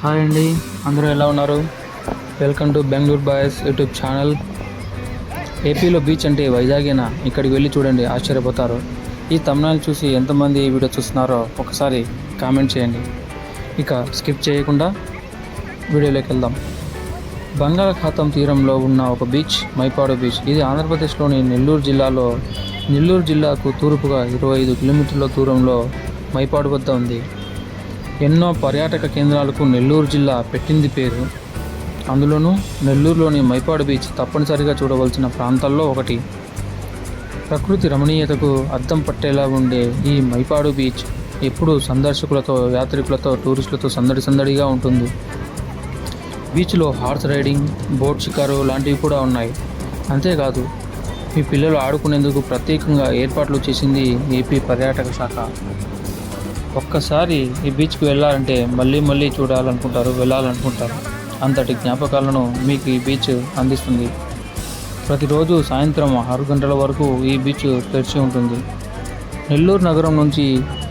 Hi అండి, అందరూ ఎలా ఉన్నారు? Welcome to Bengaluru boys YouTube channel. ఏపీలో బీచ్ అంటే వైజాగేనా? ఇక్కడికి వెళ్ళి చూడండి, ఆశ్చర్యపోతారు. ఈ తమిళనాడు చూసి ఎంతమంది ఈ వీడియో చూస్తున్నారో ఒకసారి కామెంట్ చేయండి. ఇక స్కిప్ చేయకుండా వీడియోలోకి వెళ్దాం. బంగాళాఖాతం తీరంలో ఉన్న ఒక బీచ్ మైపాడు బీచ్. ఇది ఆంధ్రప్రదేశ్లోని నెల్లూరు జిల్లాకు తూర్పుగా 25 కిలోమీటర్ల దూరంలో మైపాడు వద్ద ఉంది. ఎన్నో పర్యాటక కేంద్రాలకు నెల్లూరు జిల్లా పెట్టింది పేరు. అందులోనూ నెల్లూరులోని మైపాడు బీచ్ తప్పనిసరిగా చూడవలసిన ప్రాంతాల్లో ఒకటి. ప్రకృతి రమణీయతకు అద్దం పట్టేలా ఉండే ఈ మైపాడు బీచ్ ఎప్పుడూ సందర్శకులతో, యాత్రికులతో, టూరిస్టులతో సందడిగా ఉంటుంది. బీచ్లో హార్స్ రైడింగ్, బోట్ షికారు లాంటివి కూడా ఉన్నాయి. అంతేకాదు, మీ పిల్లలు ఆడుకునేందుకు ప్రత్యేకంగా ఏర్పాట్లు చేసింది ఏపీ పర్యాటక శాఖ. ఒక్కసారి ఈ బీచ్కి వెళ్ళాలంటే మళ్ళీ వెళ్ళాలనుకుంటారు. అంతటి జ్ఞాపకాలను మీకు ఈ బీచ్ అందిస్తుంది. ప్రతిరోజు సాయంత్రం 6 గంటల వరకు ఈ బీచ్ తెరిచి ఉంటుంది. నెల్లూరు నగరం నుంచి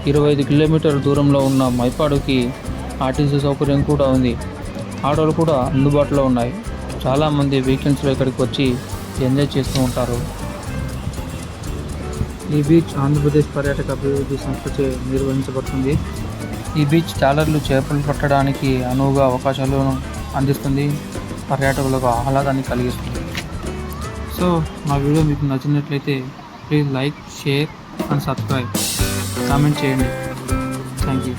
25 కిలోమీటర్ల దూరంలో ఉన్న మైపాడుకి ఆర్టీసీ సౌకర్యం కూడా ఉంది. ఆటోలు కూడా అందుబాటులో ఉన్నాయి. చాలామంది వీకెండ్స్లో ఇక్కడికి వచ్చి ఎంజాయ్ చేస్తూ ఉంటారు. ఈ బీచ్ ఆంధ్రప్రదేశ్ పర్యాటక అభివృద్ధి సంస్థచే నిర్వహించబడుతుంది. ఈ బీచ్ జాలర్లు చేపలు పట్టడానికి అనువుగా అవకాశాలను అందిస్తుంది. పర్యాటకులకు ఆహ్లాదాన్ని కలిగిస్తుంది. సో మా వీడియో మీకు నచ్చినట్లయితే please like, share and subscribe. Comment చేయండి. Thank you.